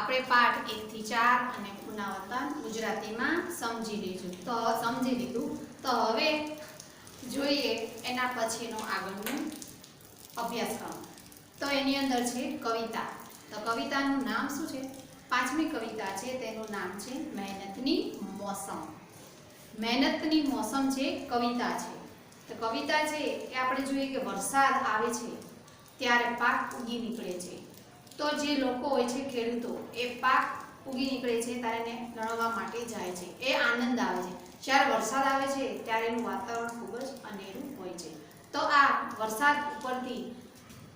આપણે પાઠ 1 થી 4 અને પુનરાવર્તન ગુજરાતીમાં સમજી લીધું. તો હવે જોઈએ એના પછીનો આગળનો અભ્યાસક્રમ. તો એની અંદર છે કવિતા. તો કવિતાનું નામ શું છે? પાંચમી કવિતા છે, તેનું નામ છે મહેનતની મોસમ. મહેનતની મોસમ છે કવિતા છે. તો કવિતા છે એ આપણે જોઈએ કે વરસાદ આવે છે ત્યારે પાક ઉગી નીકળે છે. તો જે લોકો હોય છે ખેડૂતો, એ પાક ઉગી નીકળે છે ત્યારે એને લણવા માટે જાય છે. એ આનંદ આવે છે. જ્યારે વરસાદ આવે છે ત્યારે એનું વાતાવરણ ખૂબ જ અનેરું હોય છે. તો આ વરસાદ ઉપરથી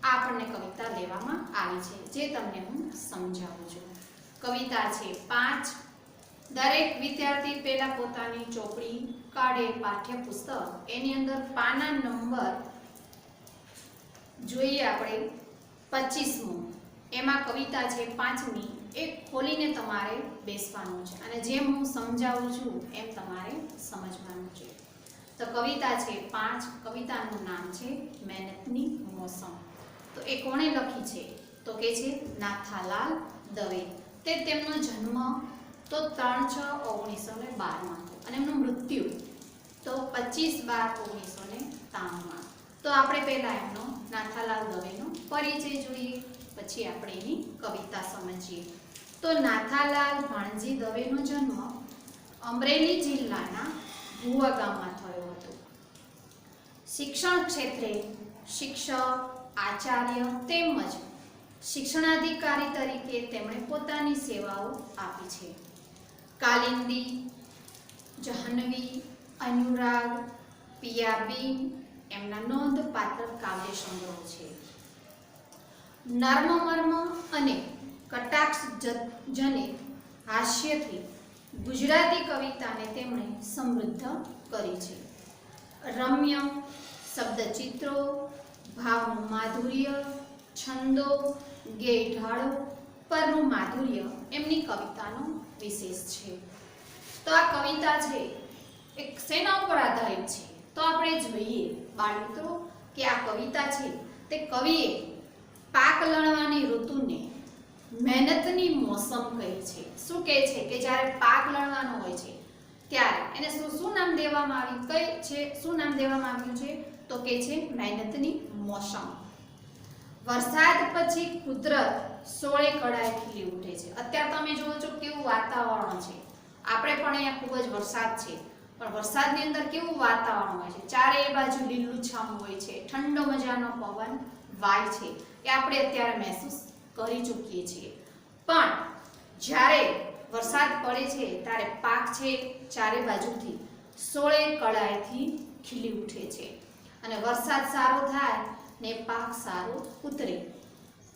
આપણને કવિતા લેવામાં આવી છે, જે તમને હું સમજાવું છું. કવિતા છે 5. દરેક વિદ્યાર્થી પહેલા પોતાની ચોપડી કાઢે, પાઠ્યપુસ્તક એની અંદર પાના નંબર જોઈએ આપણે 25મો. એમાં કવિતા છે 5મી. એ ખોલીને તમારે બેસવાનું છે અને જેમ હું સમજાવું છું એમ તમારે સમજવાનું છે. તો કવિતા છે 5. કવિતાનું નામ છે મહેનતની મોસમ. તો એ કોણે લખી છે? તો કે છે નાથાલાલ દવે. તે તેમનો જન્મ તો 3/6/1912 અને એમનું મૃત્યુ તો 25/12/1993. તો આપણે પહેલા એમનો નાથાલાલ દવેનો પરિચય જોઈએ, પછી આપણે એની કવિતા સમજીએ. તો નાથાલાલ ભાણજી દવેનો જન્મ અમરેલી જિલ્લાના ભુવા ગામમાં થયો હતો. શિક્ષણ ક્ષેત્રે શિક્ષક, આચાર્ય તેમજ શિક્ષણાધિકારી તરીકે તેમણે પોતાની સેવાઓ આપી છે. કાલિંદી, જાહ્નવી, અનુરાગ, પિયાબીન એમના નોંધપાત્ર કાવ્ય સંગ્રહો છે. નર્મમર્મ અને કટાક્ષ જનિત હાસ્યથી ગુજરાતી કવિતાને તેમણે સમૃદ્ધ કરી છે. રમ્ય શબ્દચિત્રો, ભાવનું માધુર્ય, છંદો, ગેય-ઢાળો પરનું માધુર્ય એમની કવિતાનો વિશેષ છે. તો આ કવિતા છે એક શેના ઉપર આધારિત છે? તો આપણે જોઈએ બાળમિત્રો કે આ કવિતા છે તે કવિએ પાક લણવાની ઋતુને મહેનતની મોસમ કહી છે. શું કહે છે? કે જ્યારે પાક લણવાનો હોય છે ત્યારે એને શું નામ દેવામાં આવ્યું? કઈ છે? શું નામ દેવામાં આવ્યું છે? તો કે છે મહેનતની મોસમ. વરસાદ પછી કુદરત સોળે કળાએ ખીલી ઉઠે છે. અત્યારે તમે જુઓ છો કેવું વાતાવરણ છે. આપણે પણ અહીંયા ખૂબ જ વરસાદ છે, પણ વરસાદની અંદર કેવું વાતાવરણ હોય છે? ચારે બાજુ લીલુંછમ હોય છે, ઠંડો મજાનો પવન વાય છે. એ આપણે અત્યારે મહેસૂસ કરી ચૂકીએ છીએ. પણ જ્યારે વરસાદ પડે છે ત્યારે પાક છે ચારે બાજુથી સોળે કળાએથી ખીલી ઉઠે છે અને વરસાદ સારો થાય ને પાક સારો ઉતરે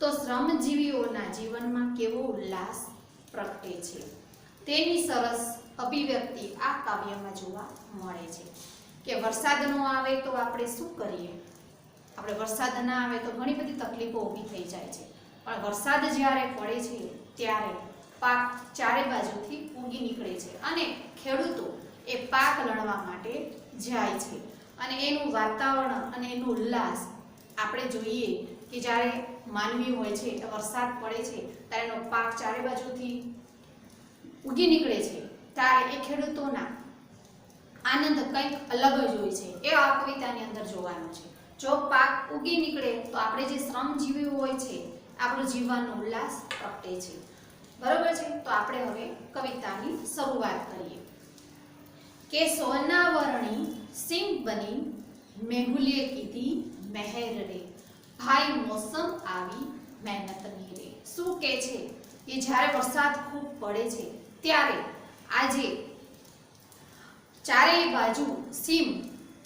તો શ્રમજીવીઓના જીવનમાં કેવો ઉલ્લાસ પ્રગટે છે. તેની સરસ અભિવ્યક્તિ આ કાવ્યમાં જોવા મળે છે. કે વરસાદ ન આવે તો આપણે શું કરીએ? આપણે વરસાદ ના આવે તો ઘણી બધી તકલીફો ઊભી થઈ જાય છે, પણ વરસાદ જ્યારે પડે છે ત્યારે પાક ચારે બાજુથી ઉગી નીકળે છે અને ખેડૂતો એ પાક લણવા માટે જાય છે અને એનું વાતાવરણ અને એનો ઉલ્લાસ આપણે જોઈએ કે જ્યારે માનવી હોય છે, વરસાદ પડે છે ત્યારે એનો પાક ચારે બાજુથી ઉગી નીકળે છે ત્યારે એ ખેડૂતોના આનંદ કંઈક અલગ જ હોય છે. એ આ કવિતાની અંદર જોવાનું છે. જો પાક ઉગી નીકળે તો આપણે જે શ્રમજીવીઓ હોય છે આપણું જીવનનો ઉલ્લાસ પ્રગટે છે. બરોબર છે? તો આપણે હવે કવિતાની શરૂઆત કરીએ. કે સોનાવરણી સિંહ બની મેહુલીએ કીધી મહેર રે, ભાઈ મોસમ આવી મહેનતની રે. શું કહે છે? કે જ્યારે વરસાદ ખૂબ પડે છે ત્યારે આજે ચારેય બાજુ સીમ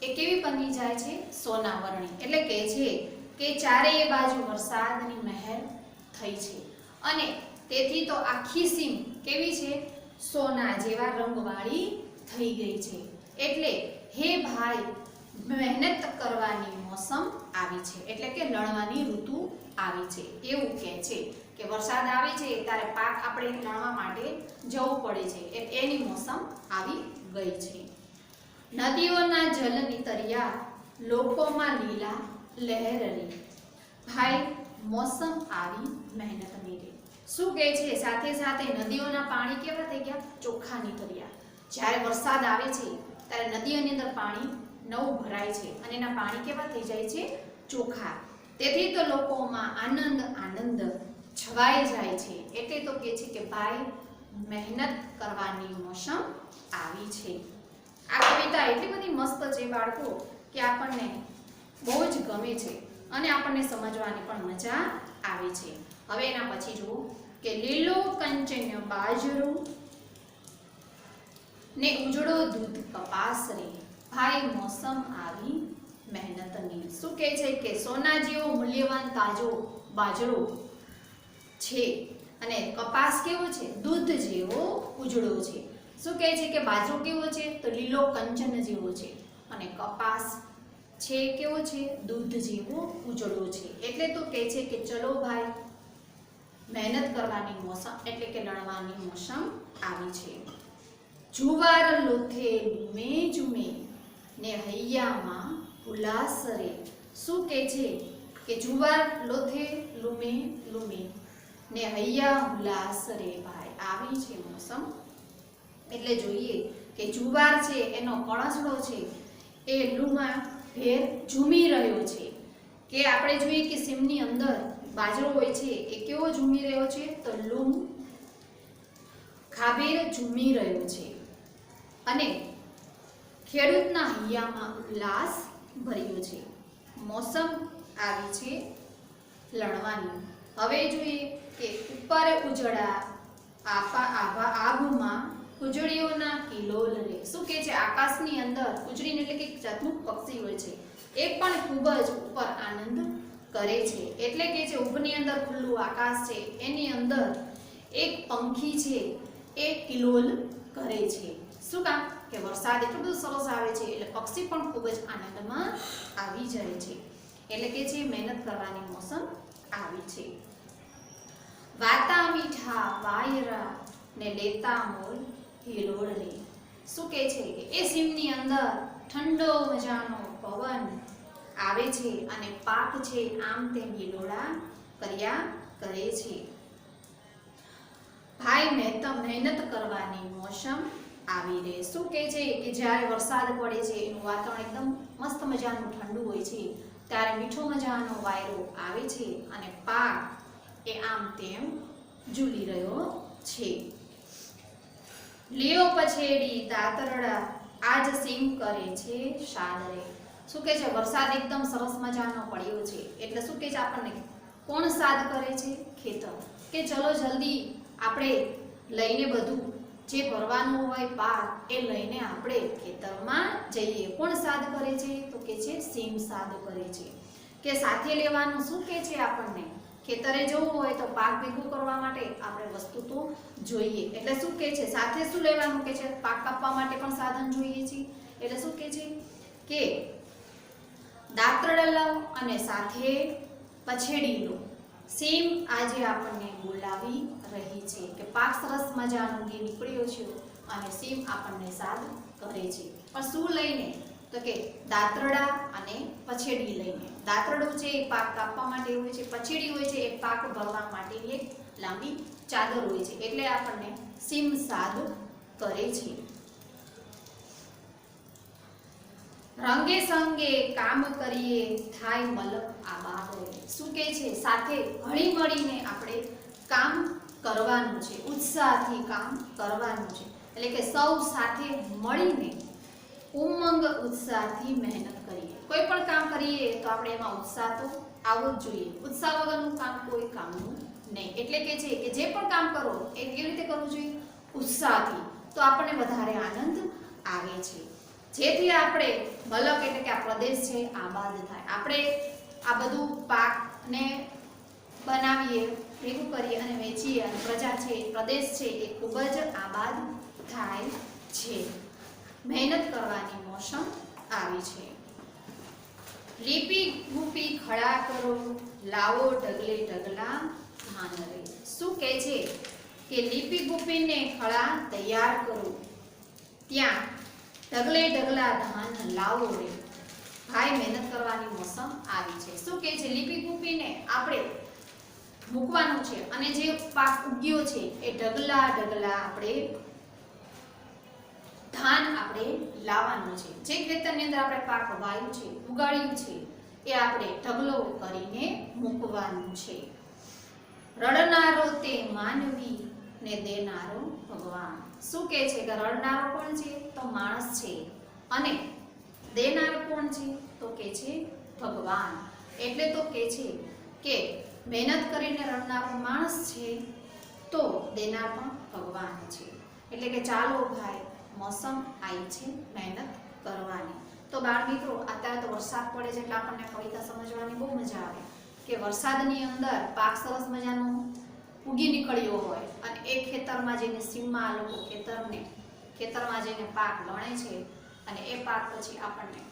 એ કેવી બની જાય છે? સોનાવરણી. એટલે કહે છે કે ચારેય બાજુ વરસાદની મહેર થઈ છે અને તેથી તો આખી સીમ કેવી છે? સોના જેવા રંગવાળી થઈ ગઈ છે. એટલે હે ભાઈ, મહેનત કરવાની મોસમ આવી છે, એટલે કે લણવાની ઋતુ આવી છે. એવું કહે છે કે વરસાદ આવે છે ત્યારે પાક આપણે લણવા માટે જવું પડે છે, એની મોસમ આવી ગઈ છે. નદીઓના જલની તરિયા લોકોમાં લીલા લહેર રે, ભાઈ મોસમ આવી મહેનતની રે. શું કહે છે, સાથે સાથે નદીઓના પાણી કેવા થઈ ગયા, ચોખ્ખા નીકળ્યા. જ્યારે વરસાદ આવે છે ત્યારે નદીઓની અંદર પાણી નવું ભરાય છે અને એના પાણી કેવા થઈ જાય છે, ચોખ્ખા. તેથી તો લોકોમાં આનંદ છવાઈ જાય છે. એટલે તો કહે છે કે ભાઈ મહેનત કરવાની મોસમ આવી છે. આ કવિતા એટલી બધી મસ્ત છે બાળકો કે આપણને બહુ જ ગમે છે અને આપણને સમજવાની પણ મજા આવે છે. હવે એના પછી જુઓ કે લીલો કંચન બાજરો ને ઉજળો દૂધ કપાસ રે, ભાઈ મોસમ આવી મહેનતની. શું કહે છે કે સોના જેવો મૂલ્યવાન તાજો બાજરો છે અને કપાસ કેવો છે, દૂધ જેવો ઉજળો છે. શું કહે છે કે બાજરો કેવો છે, તો લીલો કંચન જેવો છે અને કપાસ છે કેવો છે, દૂધ જેવો ઉજળો છે. એટલે તો કહે છે કે ચલો ભાઈ મહેનત કરવાની મોસમ એટલે કે લણવાની મોસમ આવી છે. જુવાર લોથે લૂમે ઝૂમે ને હૈયામાં ઉલ્લાસ રે. શું કહે છે કે જુવાર લોથે લૂમે લૂમે ને હૈયા ઉલ્લાસ રે, ભાઈ આવી છે મોસમ. એટલે જોઈએ કે જુવાર છે એનો કણસડો છે એ લૂમાં ભેર ઝૂમી રહ્યો છે. કે આપણે જોઈએ કે સીમની અંદર બાજરો હોય છે એ કેવો ઝૂમી રહ્યો છે, તો લૂમ ખાબેર ઝૂમી રહ્યો છે અને ખેડૂતના હૈયામાં ઉલ્લાસ ભર્યો છે. મોસમ આવી છે લણવાની. હવે જોઈએ કે ઉપર ઉજળા આભમાં ઉજળીઓના કિલોલ રે. શું કહે છે, આકાશની અંદર ઉજળીને એટલે કે જાતનું પક્ષી હોય છે એ પણ ખૂબ જ ઉપર આનંદ કરે છે. એટલે કે જે ઊભની અંદર ખુલ્લું આકાશ છે એની અંદર એક પંખી છે એ કિલોલ કરે છે. શું કામ, કે વરસાદ એટલો બધો સરસ આવે છે એટલે પક્ષી પણ ખૂબ જ આનંદમાં આવી જાય છે. એટલે કે જે મહેનત કરવાની મોસમ આવી છે. વાતા મીઠા વાયરા ને લેતા મોલ હિલોળ રે. શું કહે છે કે એ સીમની અંદર ઠંડો મજાનો પવન આવે છે અને પાક છે આમ તેમ હિલોળા કર્યા કરે છે. ભાઈ મહેનત કરવાની મોસમ આવી રે. શું કહે છે કે જ્યારે વરસાદ પડે છે એનું વાતાવરણ એકદમ મસ્ત મજાનું ઠંડુ હોય છે ત્યારે મીઠો મજાનો વાયરો આવે છે અને પાક એ આમ તેમ ઝૂલી રહ્યો છે. લીઓ પછેડી દાતરડા આજ સીમ કરે છે શાદ રે. શું કહે છે, વરસાદ એકદમ સરસ મજાનો પડ્યો છે એટલે શું કહે છે, આપણને કોણ સાદ કરે છે, ખેતર. કે ચલો જલ્દી આપણે લઈને બધું જે ભરવાનું હોય પાક એ લઈને આપણે ખેતરમાં જઈએ. કોણ સાદ કરે છે, તો કે છે સીમ સાદ કરે છે. કે સાથે લેવાનું શું કહે છે, આપણને ખેતરે જવું હોય તો પાક ભેગું કરવા માટે આપણે વસ્તુ તો જોઈએ. એટલે શું કહે છે, સાથે શું લેવાનું કે છે, પાક કાપવા માટે પણ સાધન જોઈએ છે. એટલે શું કહે છે કે દાંતરડા લો અને સાથે પછેડી લો. સીમ આજે આપણને બોલાવી રહી છે કે પાક સરસ મજાનો નીકળ્યો છે અને સીમ આપણને સાદ કરે છે. પણ શું લઈને, તો કે દાંતરડા અને પછેડી લઈને. દાંતરડું છે એ પાક કાપવા માટે હોય છે, પછેડી હોય છે એ પાક ભરવા માટેની એક લાંબી ચાદર હોય છે. એટલે આપણને સીમ સાદ કરે છે. રંગે સંગે કામ કરીએ થાય મલક આબાદ રે. શું કહે છે, સાથે હળી મળીને આપણે કામ કરવાનું છે, ઉત્સાહથી કામ કરવાનું છે. એટલે કે સૌ સાથે મળીને ઉમંગ ઉત્સાહથી મહેનત કરીએ. કોઈ પણ કામ કરીએ તો આપણે એમાં ઉત્સાહ તો આવવો જ જોઈએ. ઉત્સાહ વગરનું કામ કોઈ કામનું નહીં. એટલે કે છે કે જે પણ કામ કરો એ કેવી રીતે કરવું જોઈએ, ઉત્સાહથી. તો આપણને વધારે આનંદ આવે છે. જેથી આપણે મલક એટલે કે આ પ્રદેશ છે આબાદ થાય. આપણે આ બધું પાકને બનાવીએ, ભેગું કરીએ અને વેચીએ અને પ્રજા છે, પ્રદેશ છે એ ખૂબ જ આબાદ થાય છે. મહેનત કરવાની મોસમ આવી છે. લીપી ગુપી ખડા કરો લાવો ઢગલે ઢગલા ધાન રે. શું કહે છે કે લીપી ગુપીને ખડા તૈયાર કરો, ત્યાં ઢગલે ઢગલા ધાન લાવો રે. ભાઈ મહેનત કરવાની મોસમ આવી છે. શું કહે છે, લીપી ગુપીને આપણે મૂકવાનું છે અને જે પાક ઉગ્યો છે એ ઢગલા ઢગલા આપણે ધાન આપણે લાવવાનું છે. જે ખેતરની અંદર આપણે પાક વાવ્યું છે, ઉગાડ્યું છે, એ આપણે ઢગલો કરીને મૂકવાનું છે. રડનારો તે માનવી ને દેનારો ભગવાન. શું કહે છે કે રડનારો કોણ છે? તો માણસ છે, અને દેનાર કોણ છે? તો કે છે ભગવાન. એટલે તો કે છે કે મહેનત કરીને રડનારો માણસ છે તો દેનાર પણ ભગવાન છે. એટલે કે ચાલો ભાઈ, મોસમ આવી છે મહેનત કરવાની. તો બાળ મિત્રો, અત્યારે તો વરસાદ પડે છે એટલે આપણને કવિતા સમજવાની બહુ મજા આવે કે વરસાદની અંદર પાક સરસ મજાનો ઉગી નીકળ્યો હોય અને એ ખેતરમાં જઈને સીમમાં આ લોકો ખેતરમાં જઈને પાક લણે છે અને એ પાક પછી આપણને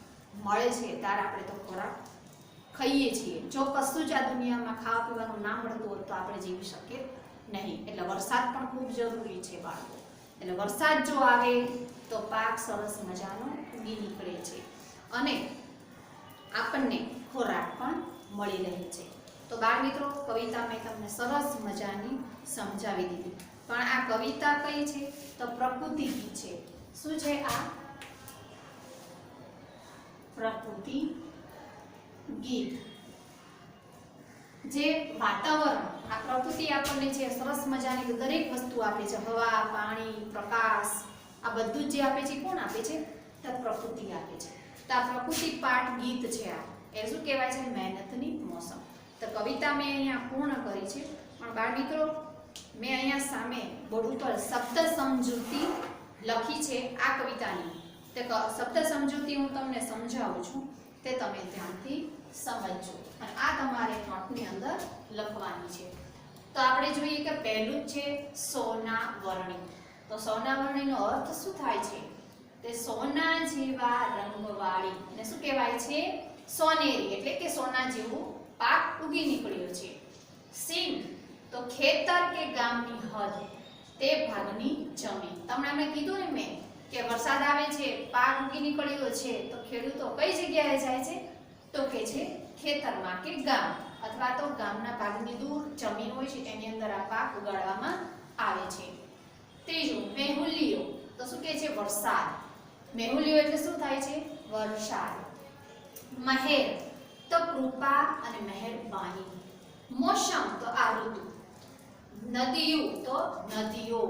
મળે છે ત્યારે આપણે તો ખોરાક ખાઈએ છીએ. જો કશું જ આ દુનિયામાં ખાવા પીવાનું ના મળતું હોત તો આપણે જીવી શકીએ નહીં. એટલે વરસાદ પણ ખૂબ જરૂરી છે બાળકો. એટલે વરસાદ જો આવે તો પાક સરસ મજાનો ઉગી નીકળે છે અને આપણને ખોરાક પણ મળી રહે છે. તો બાળ મિત્રો, કવિતા મેં તમને સરસ મજાની સમજાવી દીધી. પણ આ કવિતા કઈ છે? તો પ્રકૃતિ ગીત છે. શું છે આ? પ્રકૃતિ ગીત. જે વાતાવરણ, આ પ્રકૃતિ આપણને જે સરસ મજાની દરેક વસ્તુ આપે છે, હવા, પાણી, પ્રકાશ, આ બધું જે આપે છે, કોણ આપે છે? તો પ્રકૃતિ આપે છે. તો આ પ્રકૃતિ પાઠ ગીત છે. આ એ શું કહેવાય છે? મહેનતની મોસમ. તો કવિતા મેં અહીંયા પૂર્ણ કરી છે. પણ બાળ મિત્રો, મેં અહીંયા સામે બોર્ડ ઉપર શબ્દ સમજૂતી લખી છે આ કવિતાની. તે શબ્દ સમજૂતી હું તમને સમજાવું છું, તે તમે ધ્યાનથી સમજજો અને આ તમારે નોટની અંદર લખવાની છે. તો આપણે જોઈએ કે પહેલું છે સોનાવર્ણી. તો સોનાવર્ણીનો અર્થ શું થાય છે? તે સોના જેવા રંગવાળી, અને શું કહેવાય છે? સોનેરી, એટલે કે સોના જેવું પાક ઉગી નીકળ્યો છે. સીમ તો ખેતર કે ગામની હદ, તે ભાગની જમીન. તમને મેં કીધું ને મેં કે વરસાદ આવે છે, પાક ઉગી નીકળ્યો છે, તો ખેડૂતો કઈ જગ્યાએ જાય છે? તો કે છે ખેતરમાં કે ગામ, અથવા તો ગામના ભાગની દૂર જમીન હોય છે એની અંદર આ પાક ઉગાડવામાં આવે છે. ત્રીજું મેહુલિયો. તો શું કહે છે? વરસાદ. મેહુલિયો એટલે શું થાય છે? વરસાદ. મહેર તો કૃપા અને મહેરબાની. મોસમ તો આ ઋતુ. નદીયું તો નદીઓ.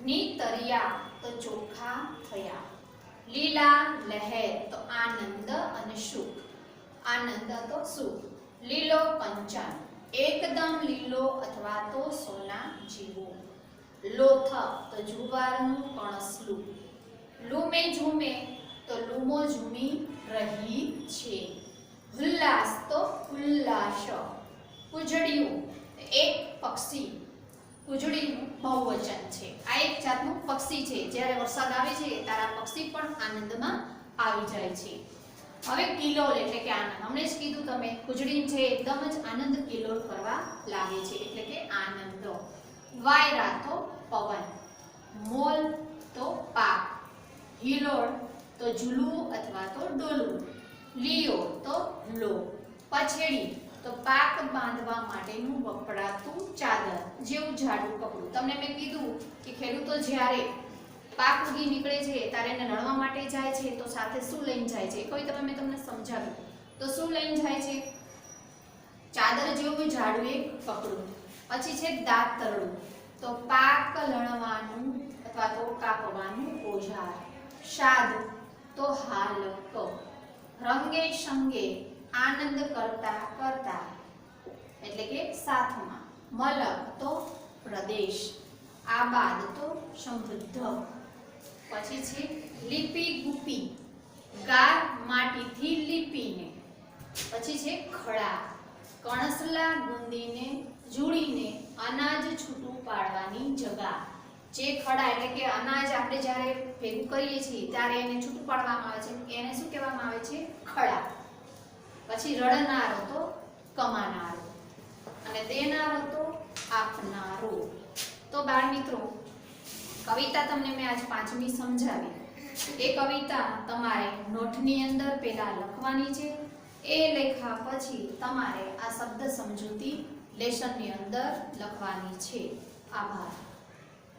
નીતરિયા તો ચોખ્ખા થયા. લીલા લહેર તો આનંદ અને સુખ. આનંદ તો સુખ. લીલો કંચન એકદમ લીલો અથવા તો સોના જેવો. લોથ તો જુવારનું કણસલું. લૂમે ઝૂમે તો લૂમો ઝૂમી રહી છે. ઉલ્લાસ તો ઉલ્લાસ. કુજડિયું એક પક્ષી. કુજડીનું બહુવચન છે. આ એક જાતનું પક્ષી છે. જ્યારે વરસાદ આવે છે ત્યારે આ પક્ષી પણ આનંદમાં આવી જાય છે. હવે કિલોલ એટલે કે આનંદ. હમણે જ કીધું તમે, કુજડી છે એકદમ જ આનંદ કિલોલ કરવા લાગે છે, એટલે કે આનંદ. વાયરા તો પવન. મોલ તો પાક. હિલોળ તો ઝૂલું અથવા તો ડોલું. લીયો તો લો. પછેડી તો પાક બાંધવા માટેનું વપરાતું ચાદર, જેવું જાડું કપડું. તમને મેં કીધું કે ખેડૂતો જ્યારે પાક ઉગી નીકળે છે ત્યારે એને નડવા માટે જાય છે તો સાથે શું લઈને જાય છે? કોઈ તમે મેં તમને સમજાવ્યું. તો શું લઈને જાય છે? ચાદર જેવું જાડું એક કપડું. પછી છે દાતરડું. તો પાક લણવાનું અથવા તો કાપવાનું ઓજાર. શાદ તો હાલકો. રંગે સંગે આનંદ કરતા કરતા, એટલે કે સાથમાં. મલક તો પ્રદેશ. આબાદ તો સમૃદ્ધ. પછી છે લીપી ગુપી. ગાર માટીથી લીપીને. પછી છે ખડા. કણસલા ગુંદીને જોડીને અનાજ છૂટું પાડવાની જગા. જે ખડા એટલે કે અનાજ આપણે જ્યારે ભેગું કરીએ છીએ ત્યારે એને છૂટું પાડવામાં આવે છે, એને શું કહેવામાં આવે છે? ખડા. પછી રડનારો તો કમાનારો અને દેનારો તો આપનારો. તો બાળ મિત્રો, કવિતા તમને મેં આજ પાંચમી સમજાવી. એ કવિતા તમારે નોટની અંદર પહેલા લખવાની છે. એ લખ્યા પછી તમારે આ શબ્દ સમજૂતી લેશનની અંદર લખવાની છે. આભાર.